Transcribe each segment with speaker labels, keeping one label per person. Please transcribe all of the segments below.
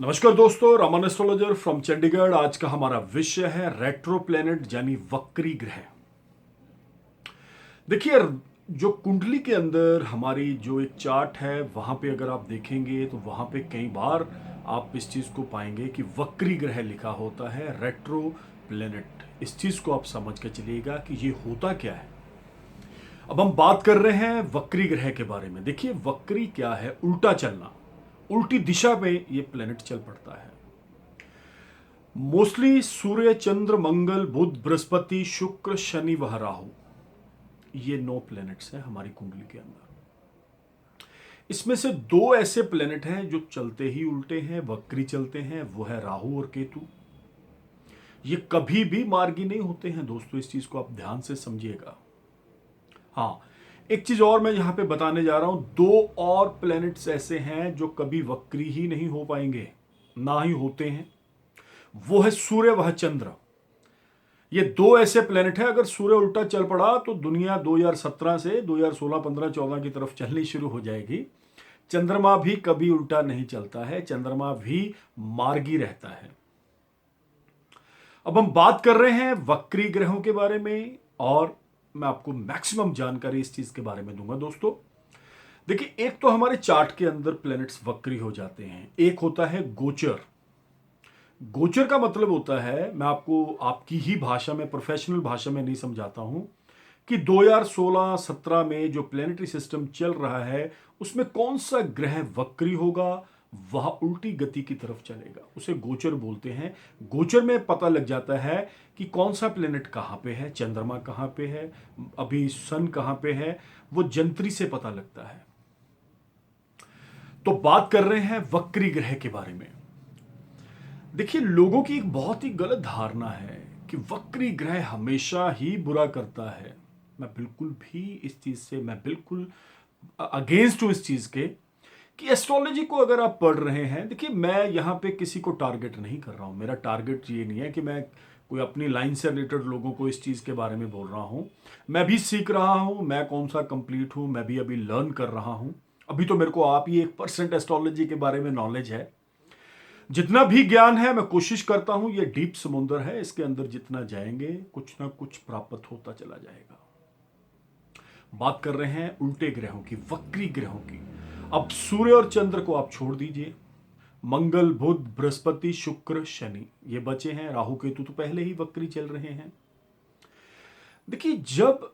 Speaker 1: नमस्कार दोस्तों, Raman astrologer from Chandigarh. आज का हमारा विषय है रेट्रो प्लेनेट यानी वक्री ग्रह। देखिए, जो कुंडली के अंदर हमारी जो एक चार्ट है वहां पे अगर आप देखेंगे तो वहां पे कई बार आप इस चीज को पाएंगे कि वक्री ग्रह लिखा होता है, रेट्रो प्लेनेट। इस चीज को आप समझ के चलिएगा कि ये होता क्या है। अब हम बात कर रहे हैं वक्री ग्रह के बारे में। देखिए, वक्री क्या है? उल्टा चलना, उल्टी दिशा में ये प्लेनेट चल पड़ता है। मोस्टली सूर्य, चंद्र, मंगल, बुध, बृहस्पति, शुक्र, शनि व राहु, ये 9 प्लैनेट्स हैं हमारी कुंडली के अंदर। इसमें से 2 ऐसे प्लैनेट हैं जो चलते ही उल्टे हैं, वक्री चलते हैं, वो है राहु और केतु। ये कभी भी मार्गी नहीं होते हैं दोस्तों, इस चीज को आप ध्यान से समझिएगा। हाँ, एक चीज और मैं यहां पे बताने जा रहा हूं। 2 और प्लैनेट्स ऐसे हैं जो कभी वक्री ही नहीं हो पाएंगे, ना ही होते हैं। वो है सूर्य वह चंद्र। ये 2 ऐसे प्लेनेट है, अगर सूर्य उल्टा चल पड़ा तो दुनिया 2017 से 2016, 15, 14 की तरफ चलनी शुरू हो जाएगी। चंद्रमा भी कभी उल्टा नहीं चलता है, चंद्रमा भी मार्गी रहता है। अब हम बात कर रहे हैं वक्री ग्रहों के बारे में और मैं आपको मैक्सिमम जानकारी इस चीज के बारे में दूंगा दोस्तों। देखिए, एक तो हमारे चार्ट के अंदर प्लैनेट्स वक्री हो जाते हैं, एक होता है गोचर। गोचर का मतलब होता है, मैं आपको आपकी ही भाषा में, प्रोफेशनल भाषा में नहीं समझाता हूं, कि 2016-17 में जो प्लेनेटरी सिस्टम चल रहा है उसमें कौन सा ग्रह वक्री होगा, वह उल्टी गति की तरफ चलेगा, उसे गोचर बोलते हैं। गोचर में पता लग जाता है कि कौन सा प्लेनेट कहां पे है, चंद्रमा कहां पे है, अभी सन कहां पे है, वो जंत्री से पता लगता है। तो बात कर रहे हैं वक्री ग्रह के बारे में। देखिए, लोगों की एक बहुत ही गलत धारणा है कि वक्री ग्रह हमेशा ही बुरा करता है। मैं बिल्कुल भी इस चीज से, मैं बिल्कुल अगेंस्ट हूं इस चीज के कि एस्ट्रोलॉजी को अगर आप पढ़ रहे हैं, देखिए मैं यहां पे किसी को टारगेट नहीं कर रहा हूं। मेरा टारगेट ये नहीं है कि मैं कोई अपनी लाइन से रिलेटेड लोगों को इस चीज के बारे में बोल रहा हूं। मैं भी सीख रहा हूं, मैं कौन सा कंप्लीट हूं, मैं भी अभी लर्न कर रहा हूं। अभी तो मेरे को आप ही 1% एस्ट्रोलॉजी के बारे में नॉलेज है। जितना भी ज्ञान है मैं कोशिश करता हूं, ये डीप समुद्र है, इसके अंदर जितना जाएंगे कुछ ना कुछ प्राप्त होता चला जाएगा। बात कर रहे हैं उल्टे ग्रहों की, वक्री ग्रहों की। अब सूर्य और चंद्र को आप छोड़ दीजिए, मंगल, बुध, बृहस्पति, शुक्र, शनि ये बचे हैं। राहु केतु तो पहले ही वक्री चल रहे हैं। देखिए, जब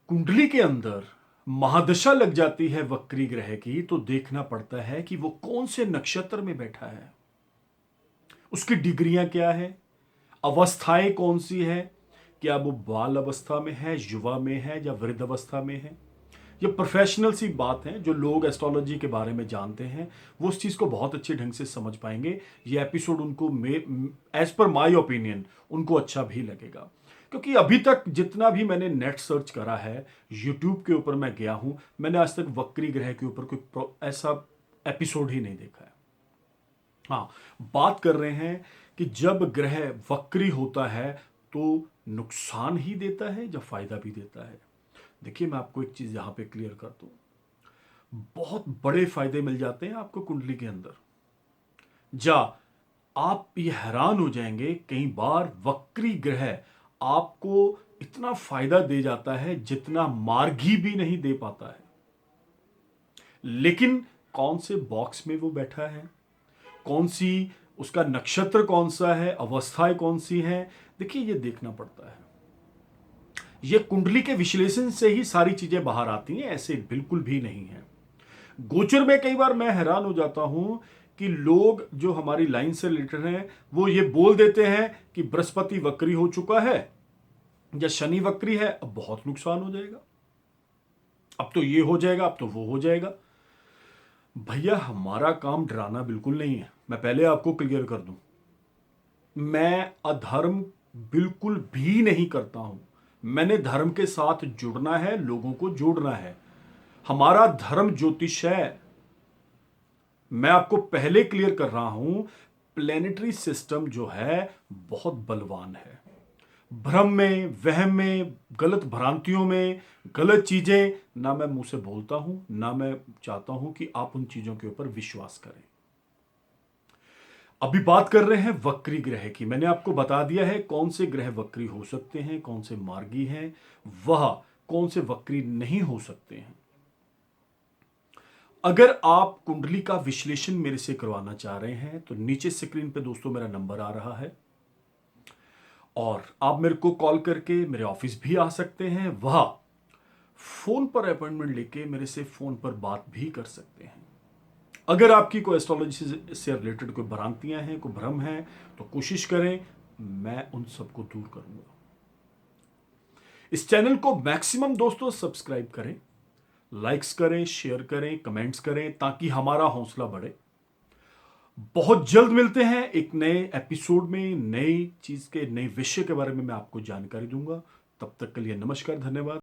Speaker 1: कुंडली के अंदर महादशा लग जाती है वक्री ग्रह की, तो देखना पड़ता है कि वो कौन से नक्षत्र में बैठा है, उसकी डिग्रियां क्या है, अवस्थाएं कौन सी है, क्या वो बाल अवस्था में है, युवा में है या वृद्ध अवस्था में है। ये प्रोफेशनल सी बात है, जो लोग एस्ट्रोलॉजी के बारे में जानते हैं वो उस चीज को बहुत अच्छे ढंग से समझ पाएंगे। ये एपिसोड उनको, एज पर माय ओपिनियन, उनको अच्छा भी लगेगा। क्योंकि अभी तक जितना भी मैंने नेट सर्च करा है, यूट्यूब के ऊपर मैं गया हूं, मैंने आज तक वक्री ग्रह के ऊपर कोई ऐसा एपिसोड ही नहीं देखा है। हाँ, बात कर रहे हैं कि जब ग्रह वक्री होता है तो नुकसान ही देता है या फायदा भी देता है। देखिए, मैं आपको एक चीज यहां पे क्लियर कर दूं, बहुत बड़े फायदे मिल जाते हैं आपको कुंडली के अंदर। जा आप ये हैरान हो जाएंगे, कई बार वक्री ग्रह आपको इतना फायदा दे जाता है जितना मार्गी भी नहीं दे पाता है। लेकिन कौन से बॉक्स में वो बैठा है, कौन सी, उसका नक्षत्र कौन सा है, अवस्थाएं कौन सी हैं, देखिए ये देखना पड़ता है। ये कुंडली के विश्लेषण से ही सारी चीजें बाहर आती हैं, ऐसे बिल्कुल भी नहीं है। गोचर में कई बार मैं हैरान हो जाता हूं कि लोग जो हमारी लाइन से रिलेटेड हैं वो ये बोल देते हैं कि बृहस्पति वक्री हो चुका है या शनि वक्री है, अब बहुत नुकसान हो जाएगा, अब तो ये हो जाएगा, अब तो वो हो जाएगा। भैया, हमारा काम डराना बिल्कुल नहीं है, मैं पहले आपको क्लियर कर दूं। मैं अधर्म बिल्कुल भी नहीं करता हूं। मैंने धर्म के साथ जुड़ना है, लोगों को जोड़ना है। हमारा धर्म ज्योतिष है। मैं आपको पहले क्लियर कर रहा हूं, प्लेनेटरी सिस्टम जो है बहुत बलवान है। भ्रम में, वहम में, गलत भ्रांतियों में, गलत चीजें ना मैं मुंह से बोलता हूं, ना मैं चाहता हूं कि आप उन चीजों के ऊपर विश्वास करें। अभी बात कर रहे हैं वक्री ग्रह की। मैंने आपको बता दिया है कौन से ग्रह वक्री हो सकते हैं, कौन से मार्गी हैं, वह कौन से वक्री नहीं हो सकते हैं। अगर आप कुंडली का विश्लेषण मेरे से करवाना चाह रहे हैं तो नीचे स्क्रीन पे दोस्तों मेरा नंबर आ रहा है और आप मेरे को कॉल करके मेरे ऑफिस भी आ सकते हैं। वह फोन पर अपॉइंटमेंट लेके मेरे से फोन पर बात भी कर सकते हैं। अगर आपकी कोई एस्ट्रोलॉजी से रिलेटेड कोई भ्रांतियां हैं, कोई भ्रम है, तो कोशिश करें, मैं उन सबको दूर करूंगा। इस चैनल को मैक्सिमम दोस्तों सब्सक्राइब करें, लाइक्स करें, शेयर करें, कमेंट्स करें, ताकि हमारा हौसला बढ़े। बहुत जल्द मिलते हैं एक नए एपिसोड में, नई चीज के नए विषय के बारे में मैं आपको जानकारी दूंगा। तब तक के लिए नमस्कार, धन्यवाद।